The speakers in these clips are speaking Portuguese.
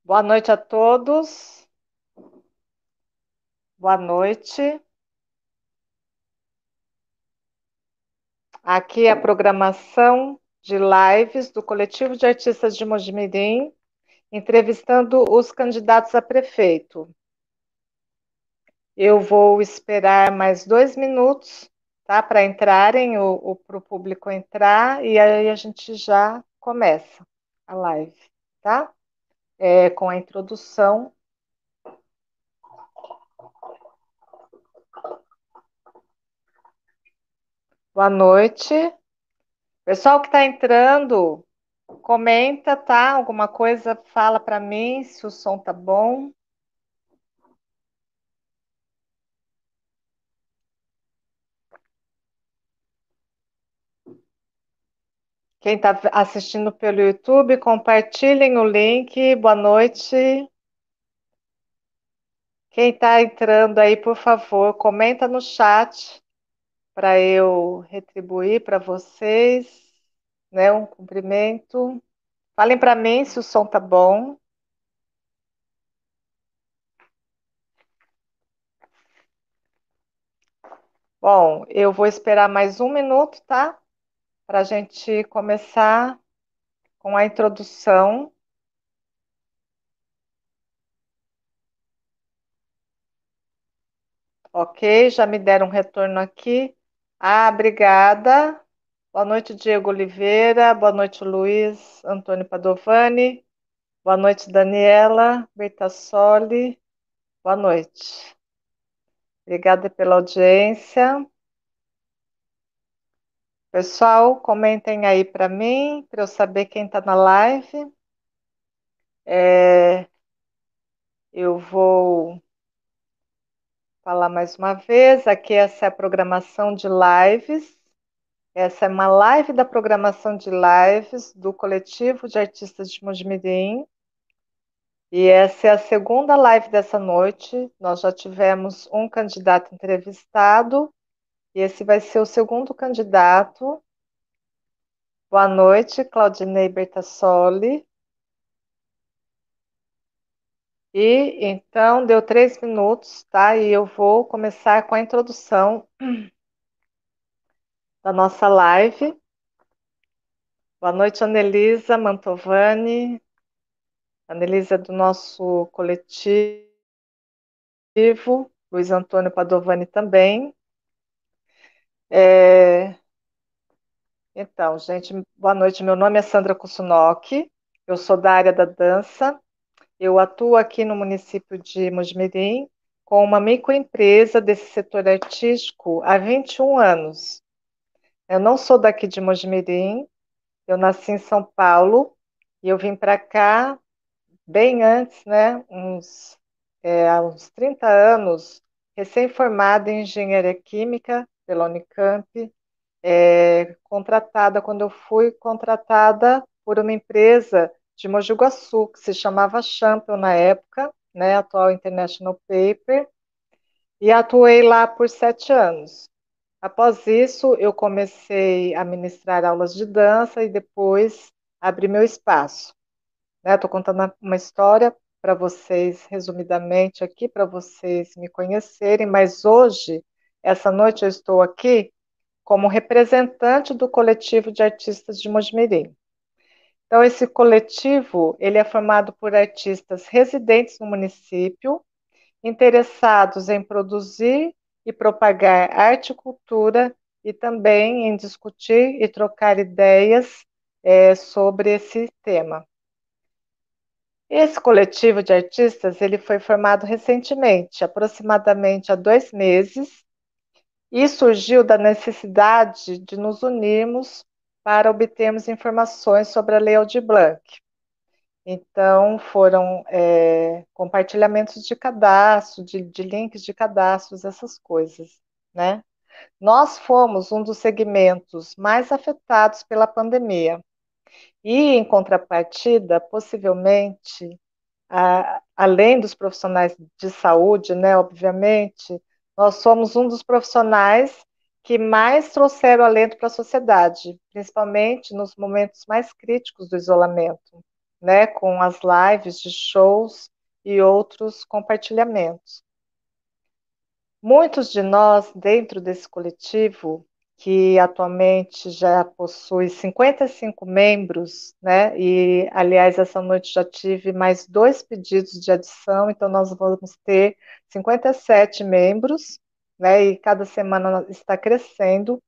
Boa noite a todos. Boa noite. Aqui é a programação de lives do Coletivo de Artistas de Mojimirim, entrevistando os candidatos a prefeito. Eu vou esperar mais 2 minutos, tá, para entrarem, para o público entrar, e aí a gente já começa a live, tá? Com a introdução. Boa noite. Pessoal que está entrando, comenta, tá? Alguma coisa, fala para mim se o som tá bom. Quem está assistindo pelo YouTube, compartilhem o link. Boa noite. Quem está entrando aí, por favor, comenta no chat para eu retribuir para vocês, né? Um cumprimento. Falem para mim se o som tá bom. Bom, eu vou esperar mais 1 minuto, tá? Para a gente começar com a introdução. Ok, já me deram um retorno aqui. Ah, obrigada. Boa noite, Diego Oliveira. Boa noite, Luiz Antônio Padovani. Boa noite, Daniela Bertassoli. Boa noite. Obrigada pela audiência. Pessoal, comentem aí para mim, para eu saber quem está na live. Eu vou falar mais uma vez. Aqui, essa é a programação de lives. Essa é uma live da programação de lives do Coletivo de Artistas de Mojimirim. E essa é a segunda live dessa noite. Nós já tivemos um candidato entrevistado, e esse vai ser o segundo candidato. Boa noite, Claudinei Bertassoli. E então, deu 3 minutos, tá? E eu vou começar com a introdução da nossa live. Boa noite, Anelisa Mantovani. Anelisa é do nosso coletivo. Luiz Antônio Padovani também. Então, gente, boa noite. Meu nome é Sandra Kusunoki, eu sou da área da dança. Eu atuo aqui no município de Mojimirim com uma microempresa desse setor artístico há 21 anos. Eu não sou daqui de Mojimirim, eu nasci em São Paulo e eu vim para cá bem antes, né? Há uns 30 anos, recém-formada em engenharia química pela Unicamp, contratada, quando eu fui contratada por uma empresa de Mogi Guaçu, que se chamava Champion na época, né, atual International Paper, e atuei lá por 7 anos. Após isso, eu comecei a ministrar aulas de dança e depois abri meu espaço. Estou contando uma história para vocês, resumidamente aqui, para vocês me conhecerem, mas hoje, essa noite, eu estou aqui como representante do coletivo de artistas de Mojimirim. Então, esse coletivo, ele é formado por artistas residentes no município, interessados em produzir e propagar arte e cultura, e também em discutir e trocar ideias sobre esse tema. Esse coletivo de artistas, ele foi formado recentemente, aproximadamente há 2 meses, e surgiu da necessidade de nos unirmos para obtermos informações sobre a Lei Aldir Blanc. Então, foram compartilhamentos de cadastro, de links de cadastros, essas coisas, né? Nós fomos um dos segmentos mais afetados pela pandemia. E, em contrapartida, possivelmente, além dos profissionais de saúde, né, obviamente, nós somos um dos profissionais que mais trouxeram alento para a sociedade, principalmente nos momentos mais críticos do isolamento. né, com as lives de shows e outros compartilhamentos. Muitos de nós, dentro desse coletivo, que atualmente já possui 55 membros, né? E, aliás, essa noite já tive mais 2 pedidos de adição, então nós vamos ter 57 membros, né? E cada semana está crescendo.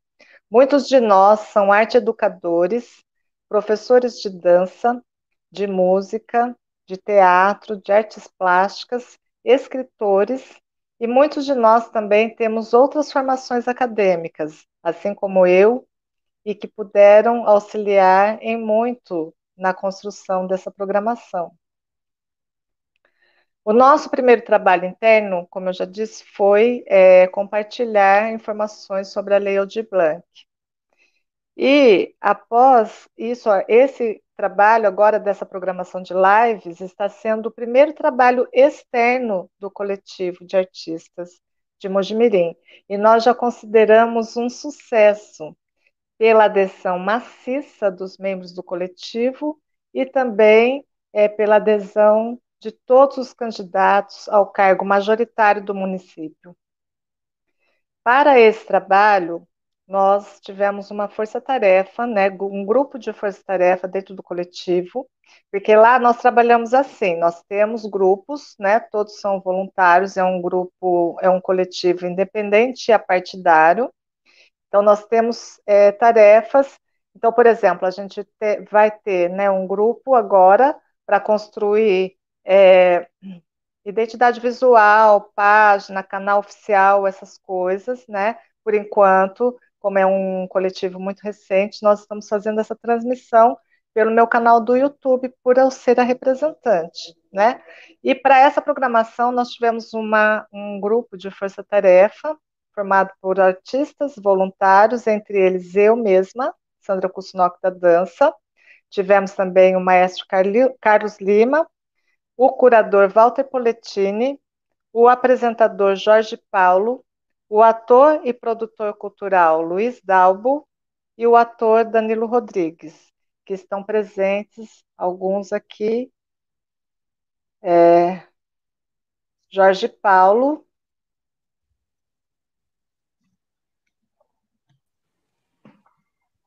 Muitos de nós são arte educadores, professores de dança, de música, de teatro, de artes plásticas, escritores, e muitos de nós também temos outras formações acadêmicas, assim como eu, e que puderam auxiliar em muito na construção dessa programação. O nosso primeiro trabalho interno, como eu já disse, foi compartilhar informações sobre a Lei Aldir Blanc. E após isso, esse trabalho agora dessa programação de lives está sendo o primeiro trabalho externo do coletivo de artistas de Mojimirim. E nós já consideramos um sucesso pela adesão maciça dos membros do coletivo e também pela adesão de todos os candidatos ao cargo majoritário do município. Para esse trabalho, nós tivemos uma força-tarefa, né, um grupo de força-tarefa dentro do coletivo, porque lá nós trabalhamos assim, nós temos grupos, né, todos são voluntários, é um grupo, é um coletivo independente e apartidário, então nós temos tarefas, então, por exemplo, a gente vai ter, né, um grupo agora para construir identidade visual, página, canal oficial, essas coisas, né? Por enquanto, como é um coletivo muito recente, nós estamos fazendo essa transmissão pelo meu canal do YouTube, por eu ser a representante, né? E para essa programação, nós tivemos um grupo de força-tarefa, formado por artistas voluntários, entre eles eu mesma, Sandra Kusunoki da dança. Tivemos também o maestro Carlos Lima, o curador Walter Polettini, o apresentador Jorge Paulo, o ator e produtor cultural Luiz Dalbo e o ator Danilo Rodrigues, que estão presentes, alguns aqui, Jorge Paulo,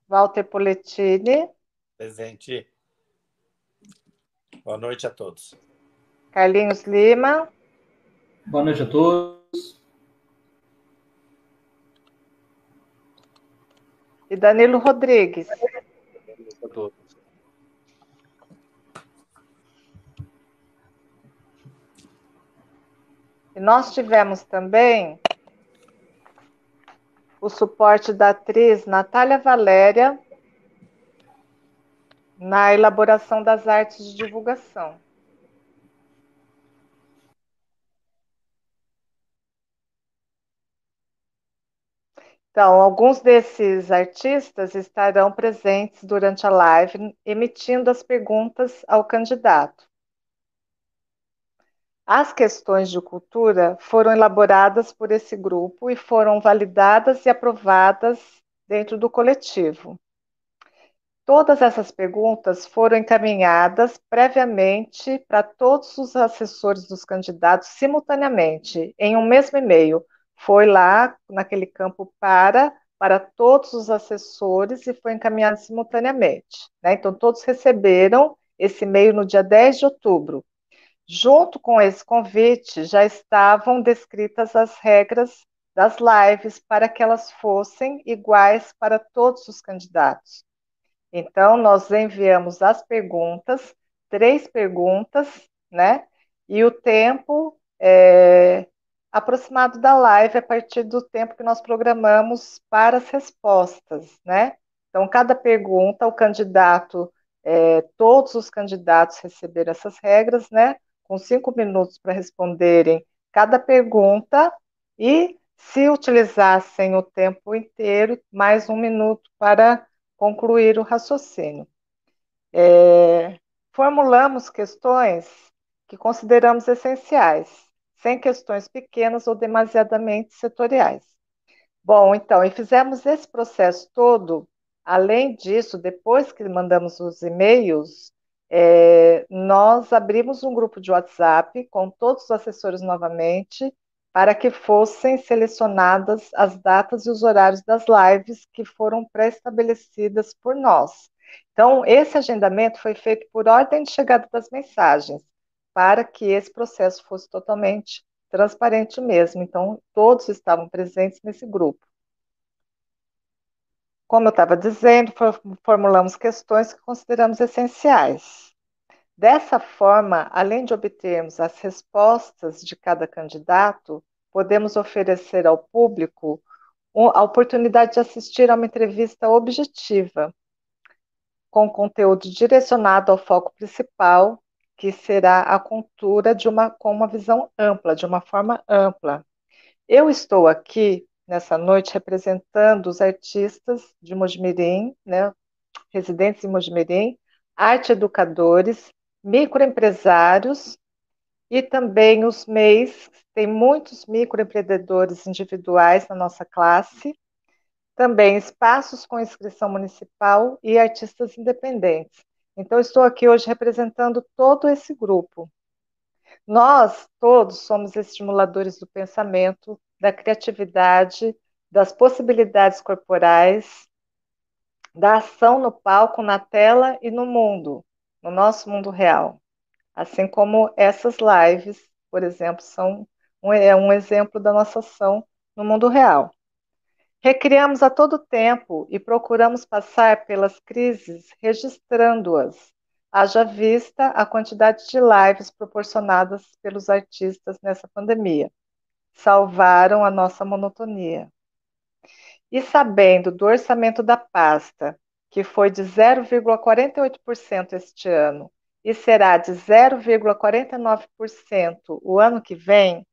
Walter Polettini, Presente. Boa noite a todos. Carlinhos Lima. Boa noite a todos. E Danilo Rodrigues. Boa noite a todos. E nós tivemos também o suporte da atriz Natália Valéria na elaboração das artes de divulgação. Então, alguns desses artistas estarão presentes durante a live, emitindo as perguntas ao candidato. As questões de cultura foram elaboradas por esse grupo e foram validadas e aprovadas dentro do coletivo. Todas essas perguntas foram encaminhadas previamente para todos os assessores dos candidatos simultaneamente, em um mesmo e-mail. Foi lá, naquele campo para todos os assessores e foi encaminhado simultaneamente, né? Então, todos receberam esse e-mail no dia 10 de outubro. Junto com esse convite, já estavam descritas as regras das lives para que elas fossem iguais para todos os candidatos. Então, nós enviamos as perguntas, 3 perguntas, né? E o tempo aproximado da live a partir do tempo que nós programamos para as respostas, né? Então, cada pergunta, o candidato, todos os candidatos receberam essas regras, né? Com 5 minutos para responderem cada pergunta e, se utilizassem o tempo inteiro, mais 1 minuto para concluir o raciocínio. Formulamos questões que consideramos essenciais, sem questões pequenas ou demasiadamente setoriais. Bom, então, e fizemos esse processo todo. Além disso, depois que mandamos os e-mails, nós abrimos um grupo de WhatsApp com todos os assessores novamente, para que fossem selecionadas as datas e os horários das lives que foram pré-estabelecidas por nós. Então, esse agendamento foi feito por ordem de chegada das mensagens, para que esse processo fosse totalmente transparente mesmo. Então, todos estavam presentes nesse grupo. Como eu estava dizendo, formulamos questões que consideramos essenciais. Dessa forma, além de obtermos as respostas de cada candidato, podemos oferecer ao público a oportunidade de assistir a uma entrevista objetiva, com conteúdo direcionado ao foco principal, que será a cultura com uma visão ampla, de uma forma ampla. Eu estou aqui nessa noite representando os artistas de Mojimirim, né, residentes em Mojimirim, arte educadores, microempresários e também os MEIs. Tem muitos microempreendedores individuais na nossa classe, também espaços com inscrição municipal e artistas independentes. Então, estou aqui hoje representando todo esse grupo. Nós todos somos estimuladores do pensamento, da criatividade, das possibilidades corporais, da ação no palco, na tela e no mundo, no nosso mundo real. Assim como essas lives, por exemplo, são um exemplo da nossa ação no mundo real. Recriamos a todo tempo e procuramos passar pelas crises registrando-as, haja vista a quantidade de lives proporcionadas pelos artistas nessa pandemia. Salvaram a nossa monotonia. E sabendo do orçamento da pasta, que foi de 0,48% este ano e será de 0,49% o ano que vem,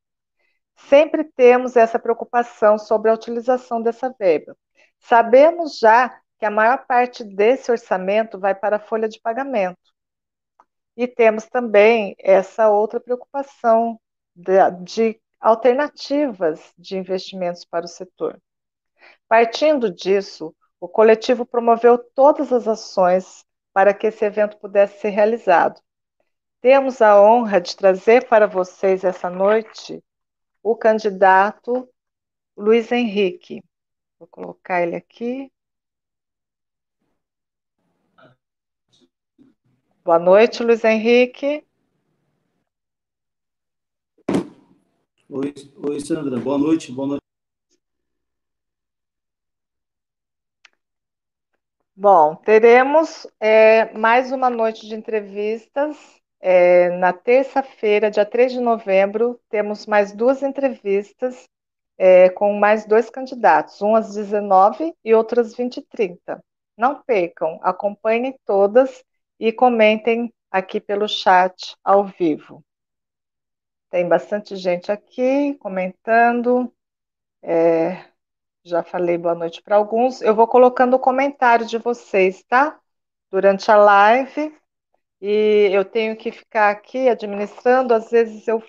sempre temos essa preocupação sobre a utilização dessa verba. Sabemos já que a maior parte desse orçamento vai para a folha de pagamento. E temos também essa outra preocupação de alternativas de investimentos para o setor. Partindo disso, o coletivo promoveu todas as ações para que esse evento pudesse ser realizado. Temos a honra de trazer para vocês essa noite o candidato Luiz Henrique. Vou colocar ele aqui. Boa noite, Luiz Henrique. Oi, Sandra. Boa noite. Boa noite. Bom, teremos mais uma noite de entrevistas. Na terça-feira, dia 3 de novembro, temos mais duas entrevistas com mais dois candidatos, um às 19 e outro às 20h30. Não percam, acompanhem todas e comentem aqui pelo chat ao vivo. Tem bastante gente aqui comentando. Já falei boa noite para alguns. Eu vou colocando o comentário de vocês, tá? Durante a live. E eu tenho que ficar aqui administrando. Às vezes eu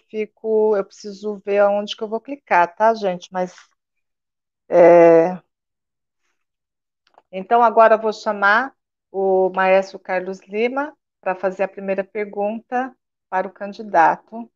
preciso ver aonde que eu vou clicar, tá, gente? Mas então agora eu vou chamar o maestro Carlos Lima para fazer a primeira pergunta para o candidato.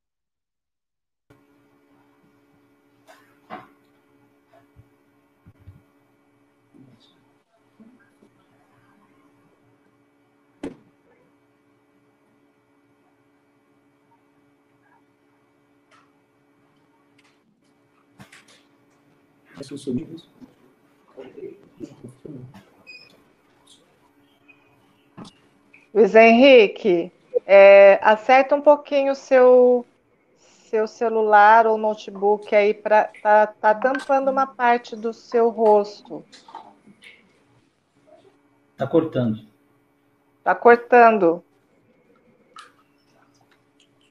Luiz Henrique, acerta um pouquinho o seu celular ou notebook aí para tá tampando uma parte do seu rosto. Tá cortando. Tá cortando.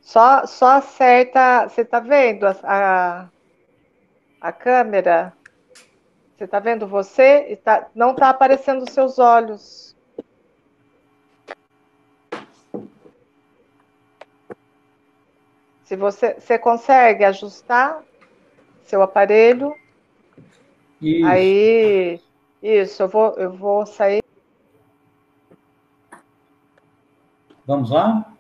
Só acerta. Você tá vendo a câmera? Você tá vendo você? Não tá aparecendo os seus olhos. Se você consegue ajustar seu aparelho, Isso. aí isso, eu vou sair. Vamos lá?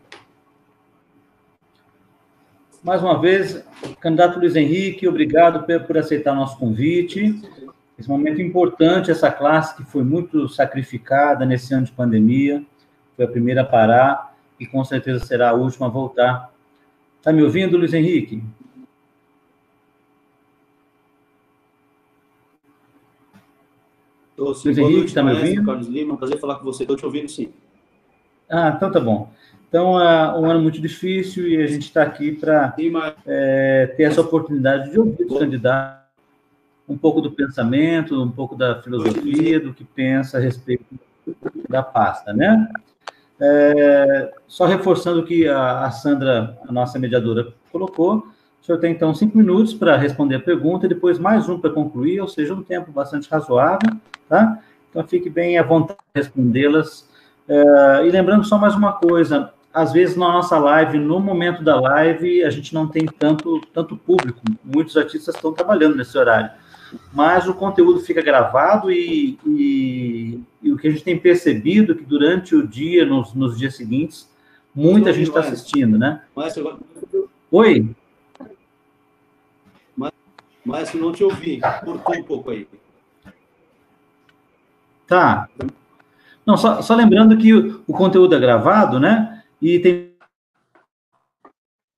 Mais uma vez, candidato Luiz Henrique, obrigado por aceitar nosso convite. Esse momento importante, essa classe que foi muito sacrificada nesse ano de pandemia, foi a primeira a parar e com certeza será a última a voltar. Está me ouvindo, Luiz Henrique? Luiz Henrique, está me ouvindo? Carlos Lima, prazer falar com você. Estou te ouvindo, sim. Ah, então tá bom. Então, é um ano muito difícil e a gente está aqui para ter essa oportunidade de ouvir os candidatos, um pouco do pensamento, um pouco da filosofia, do que pensa a respeito da pasta, né? Só reforçando o que a Sandra, a nossa mediadora, colocou, o senhor tem, então, 5 minutos para responder a pergunta e depois mais um para concluir, ou seja, um tempo bastante razoável, tá? Então, fique bem à vontade de respondê-las. E lembrando só mais uma coisa, às vezes na nossa live, no momento da live, a gente não tem tanto público, muitos artistas estão trabalhando nesse horário, mas o conteúdo fica gravado e o que a gente tem percebido é que durante o dia, nos dias seguintes, muita gente está assistindo, né? Oi? Mas não te ouvi, cortou um pouco aí. Tá. Não, só lembrando que o conteúdo é gravado, né? E tem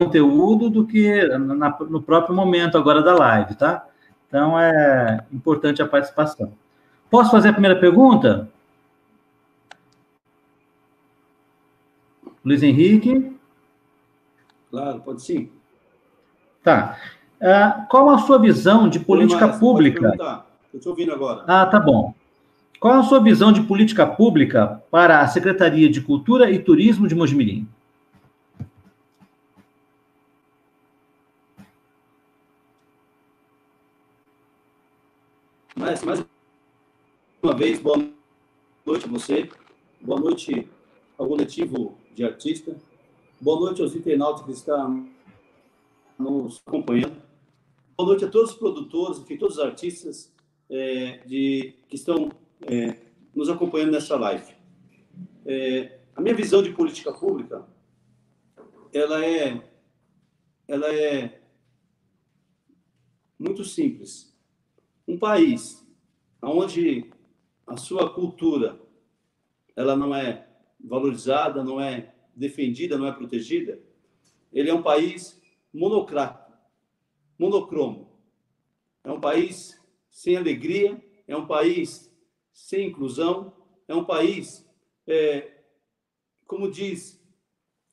conteúdo do que no próprio momento agora da live, tá? Então, é importante a participação. Posso fazer a primeira pergunta? Luiz Henrique? Claro, pode sim. Tá. Qual a sua visão de política pública? Estou te ouvindo agora. Ah, tá bom. Qual a sua visão de política pública para a Secretaria de Cultura e Turismo de Mojimirim? Mais uma vez, boa noite a você, boa noite ao coletivo de artistas, boa noite aos internautas que estão nos acompanhando, boa noite a todos os produtores, enfim, todos os artistas que estão nos acompanhando nessa live. A minha visão de política pública, ela é muito simples. Um país onde a sua cultura ela não é valorizada, não é defendida, não é protegida, ele é um país monocrático, monocromo. É um país sem alegria, é um país sem inclusão, é um país, como diz,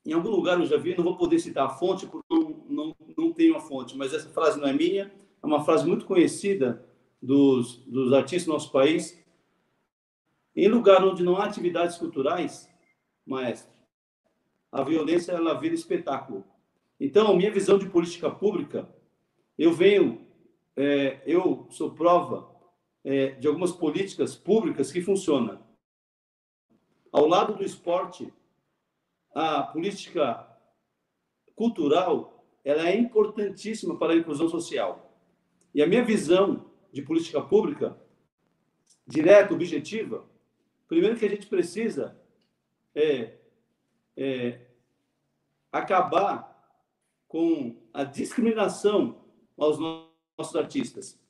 em algum lugar eu já vi, não vou poder citar a fonte, porque não tenho a fonte, mas essa frase não é minha, é uma frase muito conhecida dos artistas do nosso país. Em lugar onde não há atividades culturais, maestro, a violência ela vira espetáculo. Então, minha visão de política pública, eu sou prova de algumas políticas públicas que funcionam. Ao lado do esporte, a política cultural ela é importantíssima para a inclusão social. E a minha visão de política pública, direta, objetiva, primeiro que a gente precisa acabar com a discriminação aos nossos artistas.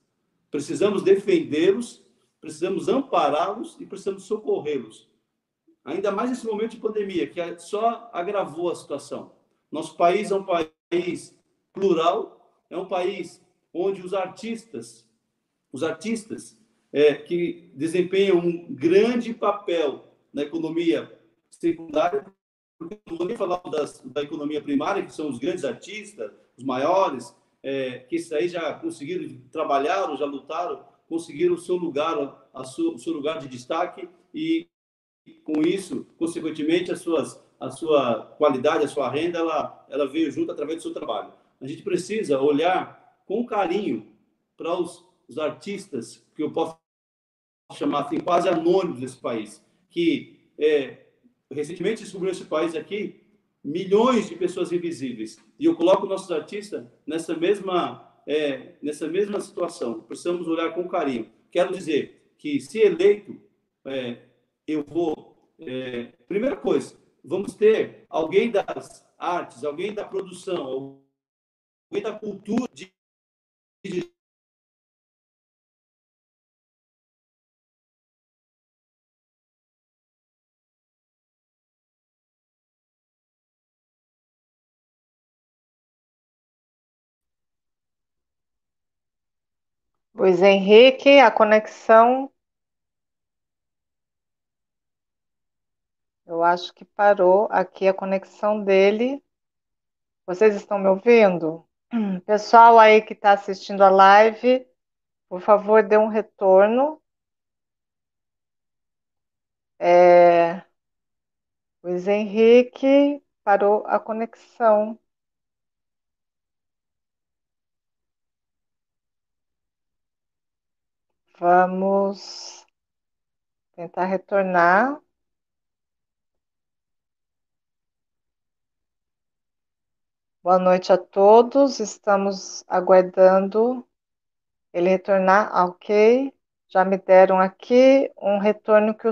Precisamos defendê-los, precisamos ampará-los e precisamos socorrê-los. Ainda mais nesse momento de pandemia, que só agravou a situação. Nosso país é um país plural, é um país onde os artistas que desempenham um grande papel na economia secundária, porque não vou nem falar da economia primária, que são os grandes artistas, os maiores, que esses aí já conseguiram trabalhar, ou já lutaram, conseguiram o seu lugar, o seu lugar de destaque e, com isso, consequentemente, a sua qualidade, a sua renda, ela veio junto através do seu trabalho. A gente precisa olhar com carinho para os artistas, que eu posso chamar assim, quase anônimos desse país, que recentemente descobriu esse país aqui, milhões de pessoas invisíveis. E eu coloco nossos artistas nessa mesma situação. Precisamos olhar com carinho. Quero dizer que, se eleito, eu vou... primeira coisa, vamos ter alguém das artes, alguém da produção, alguém da cultura de Luiz Henrique, a conexão, eu acho que parou aqui a conexão dele. Vocês estão me ouvindo? Pessoal aí que está assistindo a live, por favor, dê um retorno. Luiz Henrique, parou a conexão. Vamos tentar retornar. Boa noite a todos. Estamos aguardando ele retornar. Ah, ok. Já me deram aqui um retorno que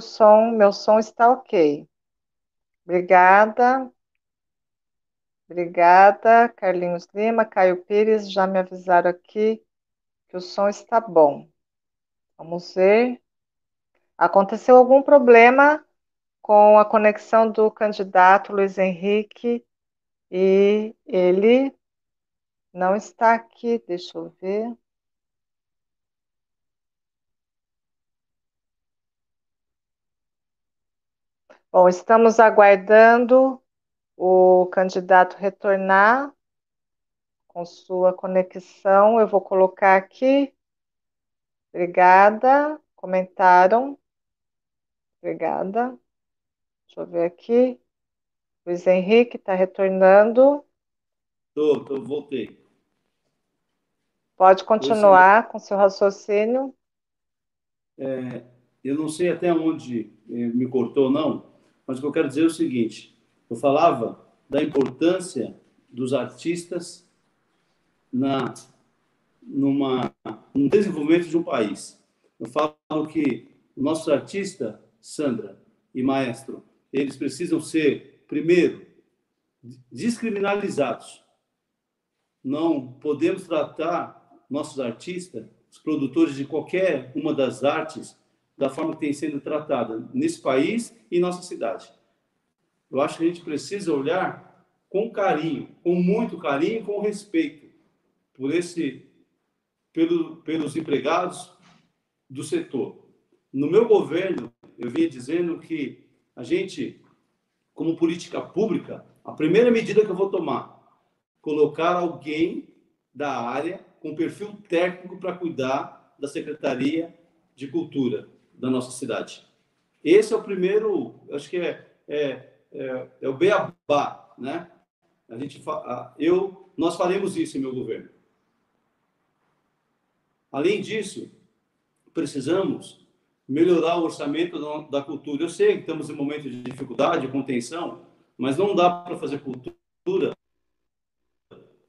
meu som está ok. Obrigada. Obrigada, Carlinhos Lima, Caio Pires, já me avisaram aqui que o som está bom. Vamos ver. Aconteceu algum problema com a conexão do candidato Luiz Henrique e ele não está aqui. Deixa eu ver. Bom, estamos aguardando o candidato retornar com sua conexão. Eu vou colocar aqui. Obrigada. Comentaram. Obrigada. Deixa eu ver aqui. Luiz Henrique está retornando. Voltei. Pode Oi, Sandra. continuar com seu raciocínio. Eu não sei até onde me cortou ou não, mas o que eu quero dizer é o seguinte: eu falava da importância dos artistas na no desenvolvimento de um país. Eu falo que nossos artistas, Sandra e Maestro, eles precisam ser, primeiro, descriminalizados. Não podemos tratar nossos artistas, os produtores de qualquer uma das artes, da forma que tem sendo tratada nesse país e em nossa cidade. Eu acho que a gente precisa olhar com carinho, com muito carinho e com respeito por pelos empregados do setor. No meu governo, eu vinha dizendo que a gente, como política pública, a primeira medida que eu vou tomar, colocar alguém da área com perfil técnico para cuidar da Secretaria de Cultura da nossa cidade. Esse é o primeiro, acho que é o beabá, né? Nós faremos isso em meu governo. Além disso, precisamos melhorar o orçamento da cultura. Eu sei que estamos em um momento de dificuldade, de contenção, mas não dá para fazer cultura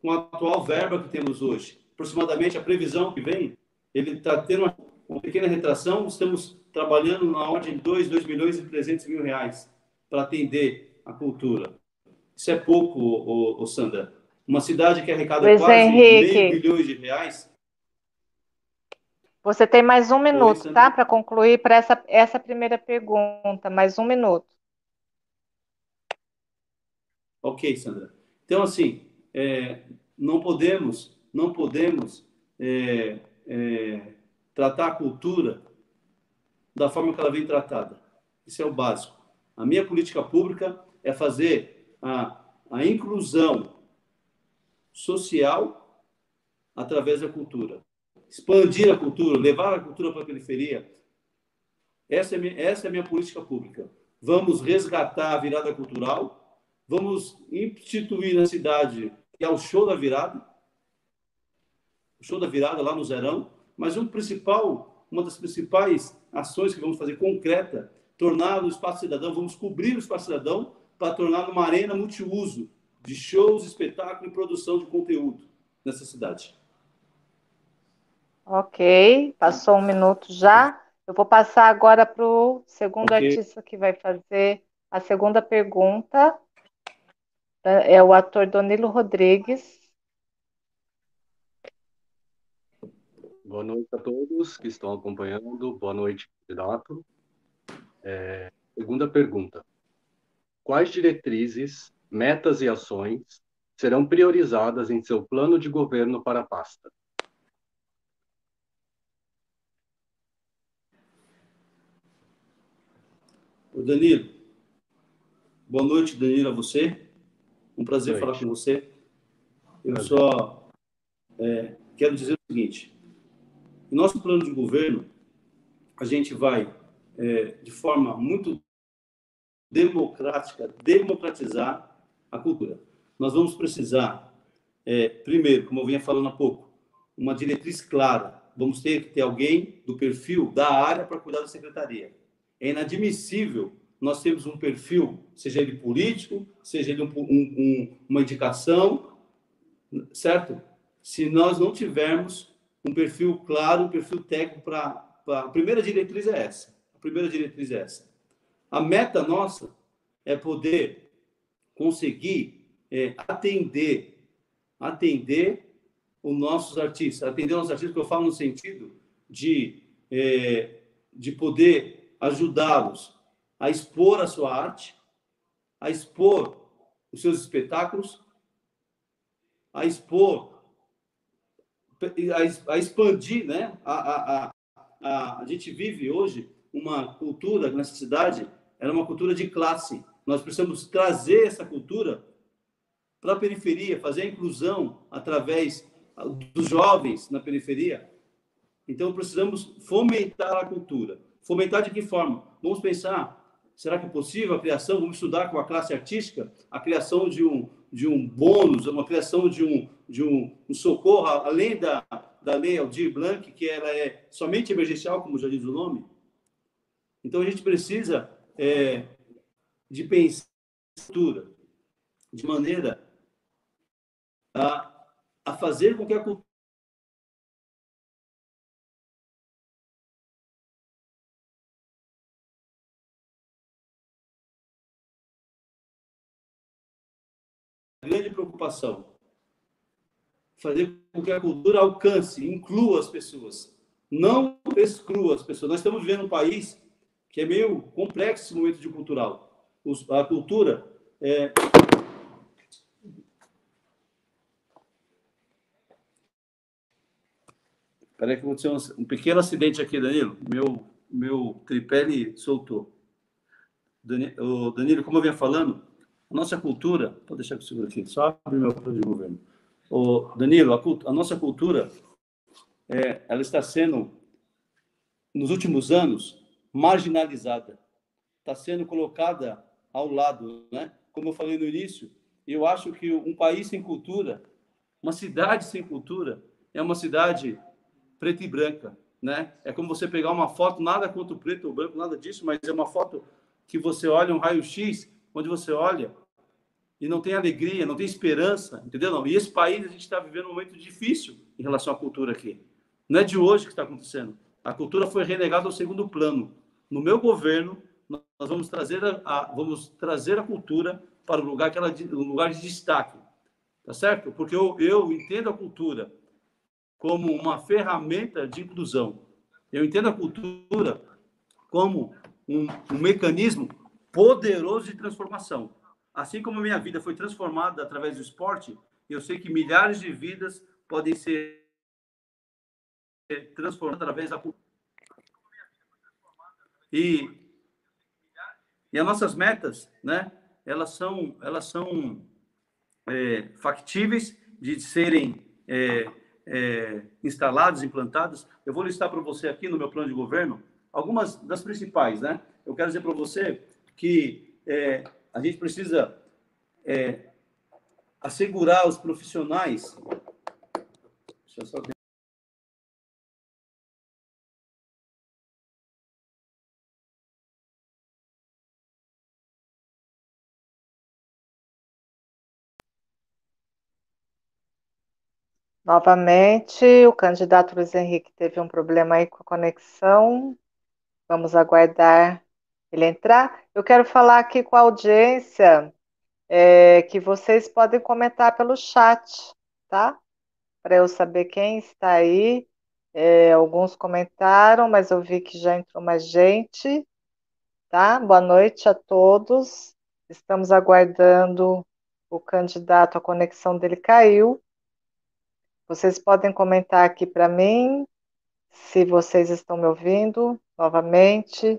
com a atual verba que temos hoje. Aproximadamente a previsão que vem, ele está tendo uma pequena retração, estamos trabalhando na ordem de 2 milhões e 300 mil reais para atender a cultura. Isso é pouco, Sandra. Uma cidade que arrecada Luiz quase Henrique, meio bilhão de reais. você tem mais um Oi, minuto, Sandra. tá? Para concluir para essa primeira pergunta. Mais um minuto. Ok, Sandra. Então, assim, não podemos tratar a cultura da forma que ela vem tratada. Isso é o básico. A minha política pública é fazer a inclusão social através da cultura. Expandir a cultura, levar a cultura para a periferia. Essa é a minha política pública. Vamos resgatar a virada cultural, vamos instituir na cidade, que é o show da virada lá no Zerão, mas uma das principais ações que vamos fazer concreta, tornar o Espaço Cidadão, vamos cobrir o Espaço Cidadão para tornar uma arena multiuso de shows, espetáculo e produção de conteúdo nessa cidade. Ok, passou um minuto já. Eu vou passar agora para o segundo Ok. artista que vai fazer A segunda pergunta é o ator Danilo Rodrigues. Boa noite a todos que estão acompanhando. Boa noite, candidato. Segunda pergunta. Quais diretrizes, metas e ações serão priorizadas em seu plano de governo para a pasta? Ô Danilo, boa noite, Danilo, a você. Um prazer falar com você. Eu só quero dizer o seguinte: em nosso plano de governo, a gente vai, de forma muito democrática, democratizar a cultura. Nós vamos precisar, primeiro, como eu vinha falando há pouco, uma diretriz clara. Vamos ter que ter alguém do perfil da área para cuidar da secretaria. É inadmissível nós termos um perfil, seja ele político, seja ele uma indicação, certo? Se nós não tivermos um perfil claro, um perfil técnico a primeira diretriz é essa. A primeira diretriz é essa. A meta nossa é poder conseguir atender os nossos artistas, que eu falo no sentido de poder ajudá-los a expor a sua arte, a expor os seus espetáculos, a expor, a expandir, né? A gente vive hoje uma cultura nessa cidade, ela é uma cultura de classe. Nós precisamos trazer essa cultura para a periferia, fazer a inclusão através dos jovens na periferia. Então, precisamos fomentar a cultura. Fomentar de que forma? Vamos pensar, será que é possível a criação? Vamos estudar com a classe artística a criação de um bônus, uma criação de um socorro, além da Lei Aldir Blanc, que ela é somente emergencial, como já diz o nome. Então, a gente precisa de pensar a cultura de maneira a fazer com que a cultura grande preocupação, fazer com que a cultura alcance, inclua as pessoas, não exclua as pessoas. Nós estamos vivendo um país que é meio complexo esse momento de cultural. A cultura Peraí que aconteceu um pequeno acidente aqui, Danilo. Meu tripé ele soltou. Danilo, como eu vinha falando, a nossa cultura... Pode deixar que eu seguro aqui, só abrir meu plano de governo. Danilo, a nossa cultura, ela está sendo, nos últimos anos, marginalizada. Está sendo colocada ao lado, né? Como eu falei no início, eu acho que um país sem cultura, uma cidade sem cultura, é uma cidade preta e branca, né? É como você pegar uma foto, nada contra o preto ou branco, nada disso, mas é uma foto que você olha, um raio-x, onde você olha e não tem alegria, não tem esperança, entendeu? Não. E esse país, a gente está vivendo um momento difícil em relação à cultura aqui. Não é de hoje que está acontecendo. A cultura foi renegada ao segundo plano. No meu governo, nós vamos trazer a cultura para o lugar, um lugar de destaque, tá certo? Porque eu entendo a cultura como uma ferramenta de inclusão. Eu entendo a cultura como um mecanismo poderoso de transformação. Assim como a minha vida foi transformada através do esporte, eu sei que milhares de vidas podem ser transformadas através da cultura. E as nossas metas, né? Elas são factíveis de serem instaladas, implantadas. Eu vou listar para você aqui no meu plano de governo algumas das principais, né? Eu quero dizer para você que a gente precisa assegurar os profissionais. Deixa eu só ver. Novamente, o candidato Luiz Henrique teve um problema aí com a conexão. Vamos aguardar ele entrar, eu quero falar aqui com a audiência que vocês podem comentar pelo chat, tá? Para eu saber quem está aí. Alguns comentaram, mas eu vi que já entrou mais gente, tá? Boa noite a todos. Estamos aguardando o candidato, a conexão dele caiu. Vocês podem comentar aqui para mim, se vocês estão me ouvindo novamente.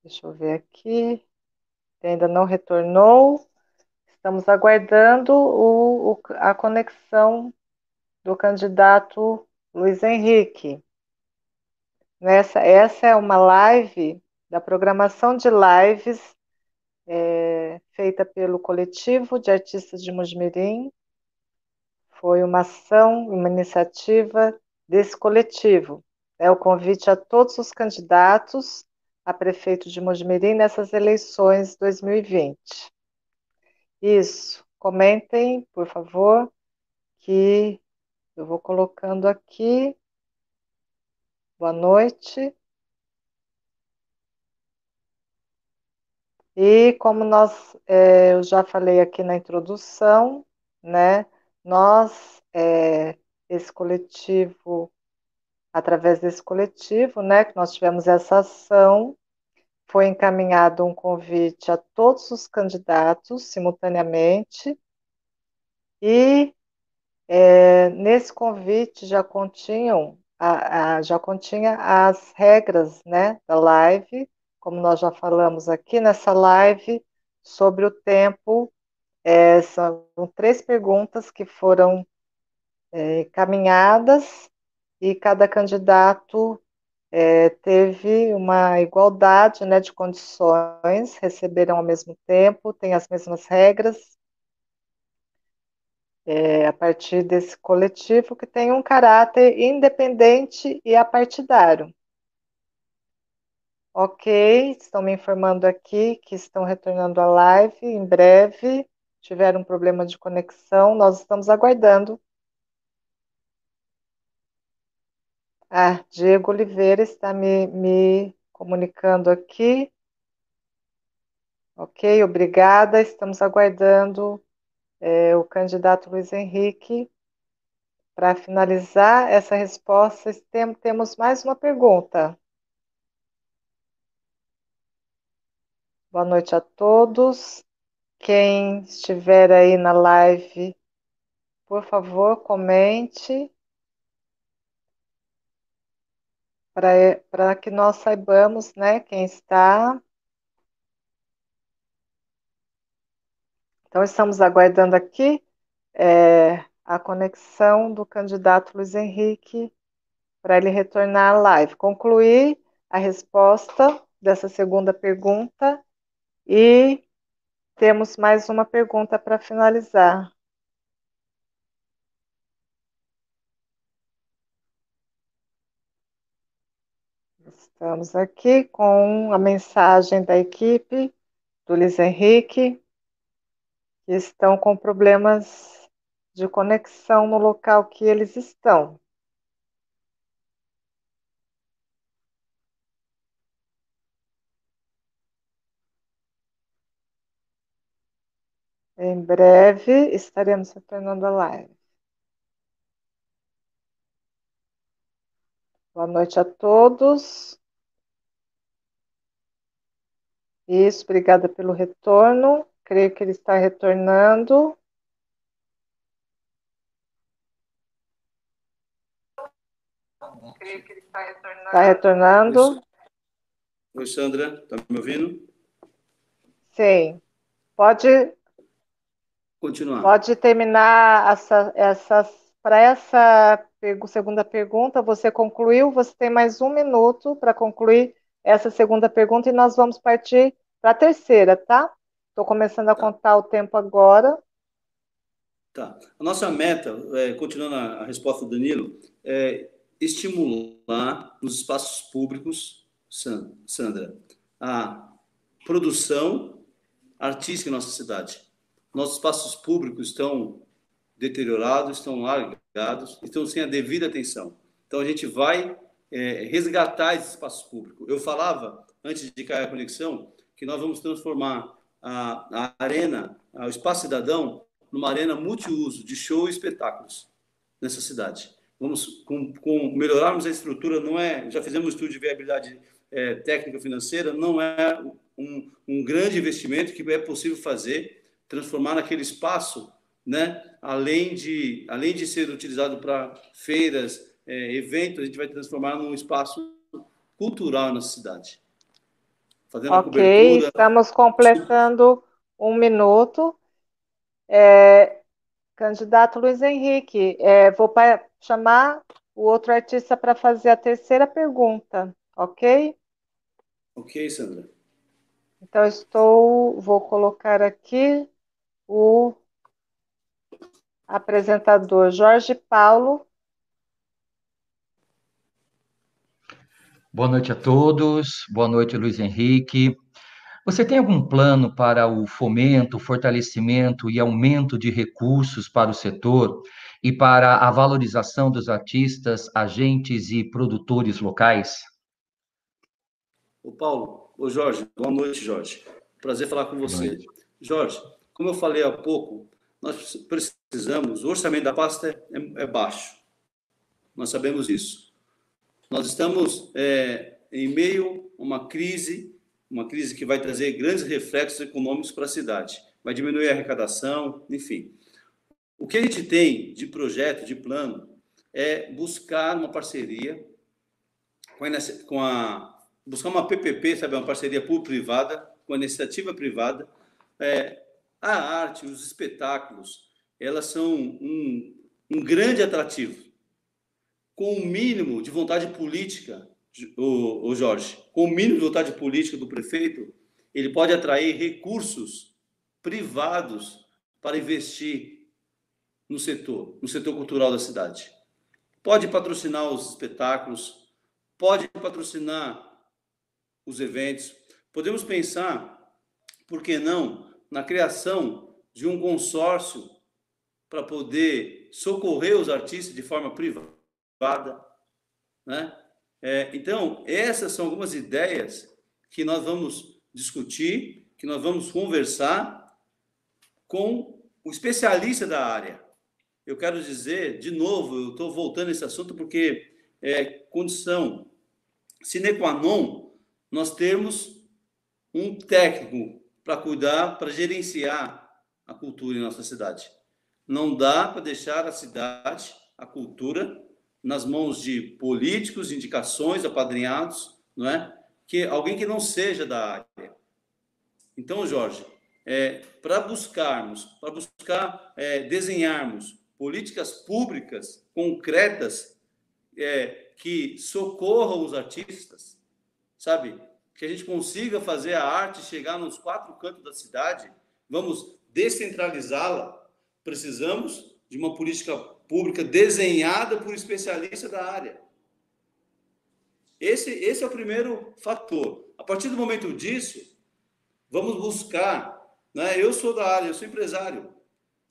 Deixa eu ver aqui. Ainda não retornou. Estamos aguardando a conexão do candidato Luiz Henrique. Essa é uma live da programação de lives feita pelo Coletivo de Artistas de Mojimirim. Foi uma ação, uma iniciativa desse coletivo. É o convite a todos os candidatos a prefeito de Mojimirim nessas eleições 2020. Isso, comentem, por favor, que eu vou colocando aqui. Boa noite. E como eu já falei aqui na introdução, né, esse coletivo, através desse coletivo, né, que nós tivemos essa ação, foi encaminhado um convite a todos os candidatos simultaneamente, e nesse convite já continha as regras, né, da live, como nós já falamos aqui nessa live, sobre o tempo. São 3 perguntas que foram caminhadas, e cada candidato teve uma igualdade, né, de condições, receberam ao mesmo tempo, tem as mesmas regras, a partir desse coletivo que tem um caráter independente e apartidário. Ok, estão me informando aqui que estão retornando à live em breve, tiveram um problema de conexão, nós estamos aguardando. Diego Oliveira está me comunicando aqui. Ok, obrigada, estamos aguardando o candidato Luiz Henrique. Para finalizar essa resposta, temos mais uma pergunta. Boa noite a todos. Quem estiver aí na live, por favor, comente para que nós saibamos, né, quem está. Então, estamos aguardando aqui a conexão do candidato Luiz Henrique para ele retornar à live. Concluir a resposta dessa segunda pergunta e temos mais uma pergunta para finalizar. Estamos aqui com a mensagem da equipe do Luiz Henrique, que estão com problemas de conexão no local que eles estão. Em breve estaremos retornando à live. Boa noite a todos. Isso, obrigada pelo retorno. Creio que ele está retornando. Está retornando? Oi, Sandra, está me ouvindo? Sim. Pode Continuar. Pode terminar para essa segunda pergunta. Você concluiu, você tem mais 1 minuto para concluir essa segunda pergunta e nós vamos partir para a terceira, tá? Estou começando a contar o tempo agora. Tá. A nossa meta, continuando a resposta do Danilo, é estimular nos espaços públicos, Sandra, a produção artística em nossa cidade. Nossos espaços públicos estão deteriorados, estão largados, estão sem a devida atenção. Então, a gente vai resgatar esse espaço público. Eu falava, antes de cair a conexão, que nós vamos transformar a arena, o Espaço Cidadão, numa arena multiuso de show e espetáculos nessa cidade. Vamos melhorarmos a estrutura, não é? Já fizemos um estudo de viabilidade técnica financeira, não é um grande investimento que é possível fazer, transformar naquele espaço, né? Além de ser utilizado para feiras, eventos, a gente vai transformar num espaço cultural na cidade. Fazendo a cobertura. Estamos completando 1 minuto. Candidato Luiz Henrique, vou chamar o outro artista para fazer a terceira pergunta, ok? Ok, Sandra. Então, vou colocar aqui o apresentador Jorge Paulo. Boa noite a todos, boa noite, Luiz Henrique. Você tem algum plano para o fomento, fortalecimento e aumento de recursos para o setor e para a valorização dos artistas, agentes e produtores locais? Ô Jorge, boa noite, Jorge. Prazer falar com você. Jorge, como eu falei há pouco, nós precisamos, o orçamento da pasta é baixo. Nós sabemos isso. Nós estamos em meio a uma crise que vai trazer grandes reflexos econômicos para a cidade. Vai diminuir a arrecadação, enfim. O que a gente tem de projeto, de plano, é buscar uma parceria buscar uma PPP, sabe, uma parceria público-privada, com a iniciativa privada. A arte, os espetáculos, elas são um grande atrativo. Com o mínimo de vontade política, o Jorge, com o mínimo de vontade política do prefeito, ele pode atrair recursos privados para investir no setor cultural da cidade. Pode patrocinar os espetáculos, pode patrocinar os eventos. Podemos pensar, por que não, na criação de um consórcio para poder socorrer os artistas de forma privada, né? Então, essas são algumas ideias que nós vamos discutir, que nós vamos conversar com o especialista da área. Eu quero dizer, de novo, eu estou voltando a esse assunto porque é condição sine qua non nós termos um técnico para cuidar, para gerenciar a cultura em nossa cidade. Não dá para deixar a cidade, a cultura, nas mãos de políticos, indicações, apadrinhados, não é? Alguém que não seja da área. Então, Jorge, para desenharmos políticas públicas concretas que socorram os artistas, sabe? Que a gente consiga fazer a arte chegar nos 4 cantos da cidade, vamos descentralizá-la. Precisamos de uma política pública desenhada por especialistas da área. Esse é o primeiro fator. A partir do momento disso, vamos buscar, né? Eu sou da área, eu sou empresário.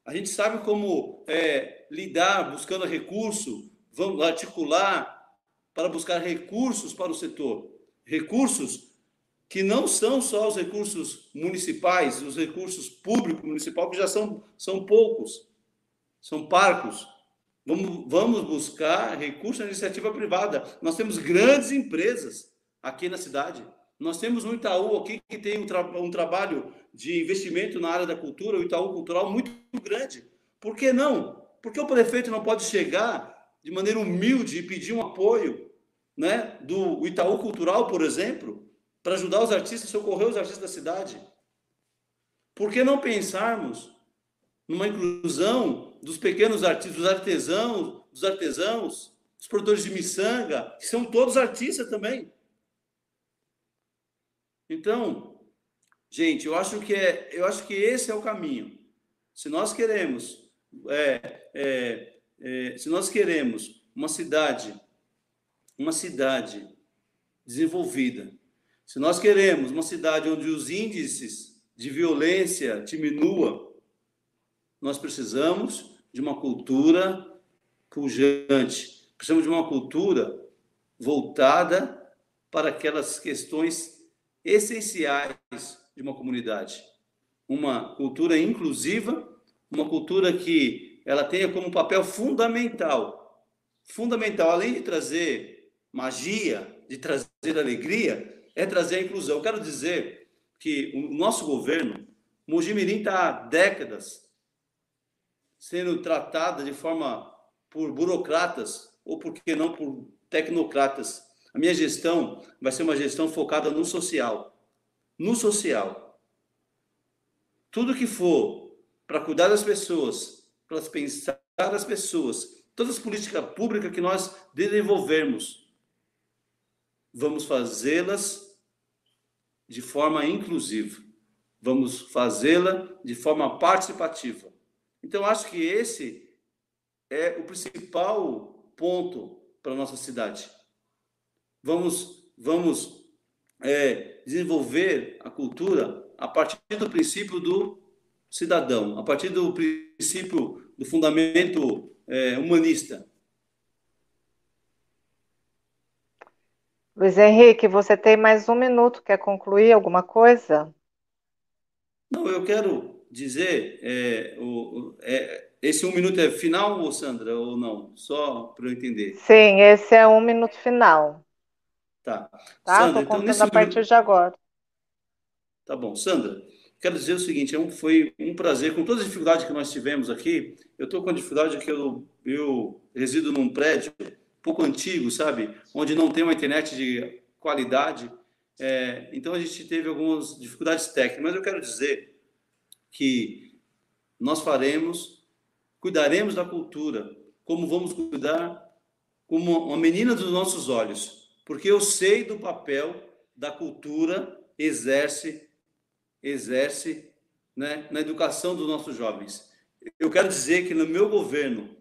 A gente sabe como lidar, buscando recurso, vamos articular para buscar recursos para o setor. Recursos que não são só os recursos municipais, os recursos públicos municipais, que já são poucos, são parcos. Vamos buscar recursos na iniciativa privada. Nós temos grandes empresas aqui na cidade. Nós temos um Itaú aqui que tem um trabalho de investimento na área da cultura, o Itaú Cultural, muito grande. Por que não? Por que o prefeito não pode chegar de maneira humilde e pedir um apoio, né, do Itaú Cultural, por exemplo, para ajudar os artistas, socorrer os artistas da cidade? Por que não pensarmos numa inclusão dos pequenos artistas, dos artesãos, dos produtores de miçanga, que são todos artistas também? Então, gente, eu acho que esse é o caminho. Se nós queremos uma cidade desenvolvida, se nós queremos uma cidade onde os índices de violência diminuam, nós precisamos de uma cultura pujante, precisamos de uma cultura voltada para aquelas questões essenciais de uma comunidade. Uma cultura inclusiva, uma cultura que ela tenha como papel fundamental, além de trazer magia, de trazer alegria, é trazer a inclusão. Eu quero dizer que o nosso governo, Mojimirim está há décadas sendo tratada de forma por burocratas, ou por que não por tecnocratas. A minha gestão vai ser uma gestão focada no social. No social. Tudo que for para cuidar das pessoas, para pensar as pessoas, todas as políticas públicas que nós desenvolvermos, vamos fazê-las de forma inclusiva. Vamos fazê-la de forma participativa. Então, acho que esse é o principal ponto para a nossa cidade. Vamos desenvolver a cultura a partir do princípio do cidadão, a partir do princípio do fundamento humanista. Luiz Henrique, você tem mais 1 minuto. Quer concluir alguma coisa? Não, eu quero dizer, esse 1 minuto é final, Sandra, ou não? Só para eu entender. Sim, esse é 1 minuto final. Tá. Tá? Sandra, Estou então, contando a partir de agora. Tá bom. Sandra, quero dizer o seguinte, foi um prazer, com todas as dificuldades que nós tivemos aqui, eu estou com a dificuldade que eu resido num prédio um pouco antigo, sabe? Onde não tem uma internet de qualidade, então a gente teve algumas dificuldades técnicas, mas eu quero dizer que nós cuidaremos da cultura, como vamos cuidar como uma menina dos nossos olhos, porque eu sei do papel da cultura exerce, né, na educação dos nossos jovens. Eu quero dizer que no meu governo,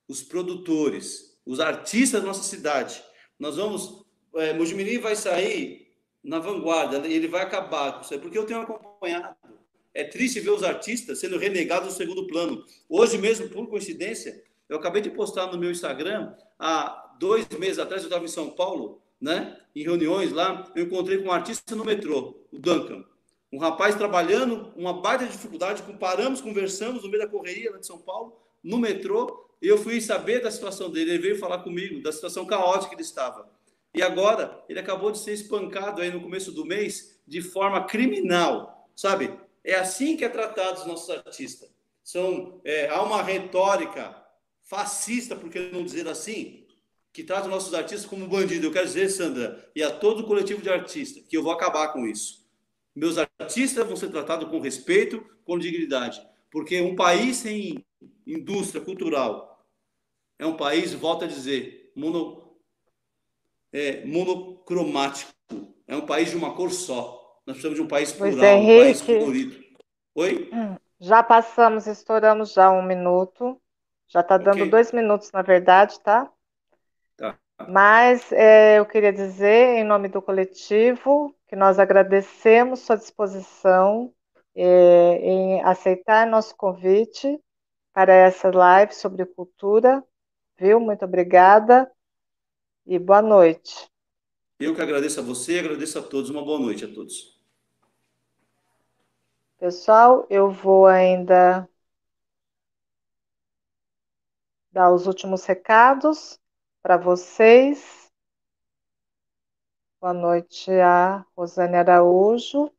os produtores, os artistas da nossa cidade, nós vamos... Mojimirim vai sair na vanguarda, ele vai acabar com isso aí, porque eu tenho acompanhado. É triste ver os artistas sendo renegados no segundo plano. Hoje mesmo, por coincidência, eu acabei de postar no meu Instagram, há 2 meses atrás, eu estava em São Paulo, né, em reuniões lá, eu encontrei com um artista no metrô, o Duncan. Um rapaz trabalhando, uma baita dificuldade, paramos, conversamos no meio da correria lá de São Paulo, no metrô, e eu fui saber da situação dele, ele veio falar comigo, da situação caótica que ele estava. E agora, ele acabou de ser espancado aí no começo do mês, de forma criminal, sabe? É assim que é tratado os nossos artistas. Há uma retórica fascista, por que não dizer assim, que trata os nossos artistas como bandido. Eu quero dizer, Sandra, e a todo o coletivo de artistas, que eu vou acabar com isso. Meus artistas vão ser tratados com respeito, com dignidade. Porque um país sem indústria cultural é um país, volto a dizer, monocromático. É um país de uma cor só. Nós precisamos de um país Luiz plural, um país Henrique, colorido. Oi? já passamos, estouramos já 1 minuto. Já está dando Ok. 2 minutos, na verdade, tá? Tá. Mas eu queria dizer, em nome do coletivo, que nós agradecemos sua disposição em aceitar nosso convite para essa live sobre cultura, viu? Muito obrigada e boa noite. Eu que agradeço a você, agradeço a todos. Uma boa noite a todos. Pessoal, eu vou ainda dar os últimos recados para vocês. Boa noite a Rosane Araújo.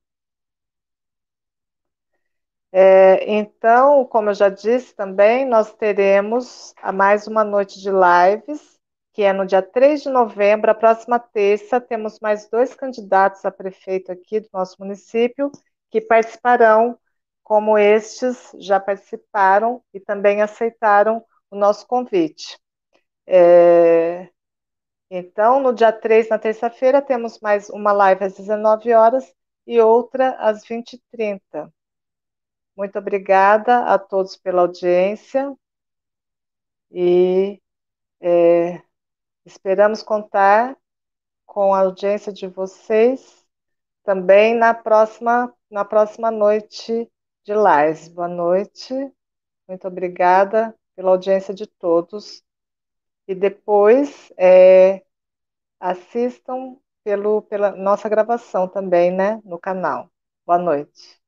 Então, como eu já disse também, nós teremos mais uma noite de lives, que é no dia 3 de novembro, a próxima terça, temos mais 2 candidatos a prefeito aqui do nosso município, que participarão, como estes já participaram e também aceitaram o nosso convite. Então, no dia 3, na terça-feira, temos mais uma live às 19 horas e outra às 20h30. Muito obrigada a todos pela audiência e esperamos contar com a audiência de vocês também na próxima noite de lives. Boa noite, muito obrigada pela audiência de todos. E depois, assistam pela nossa gravação também, né, no canal. Boa noite.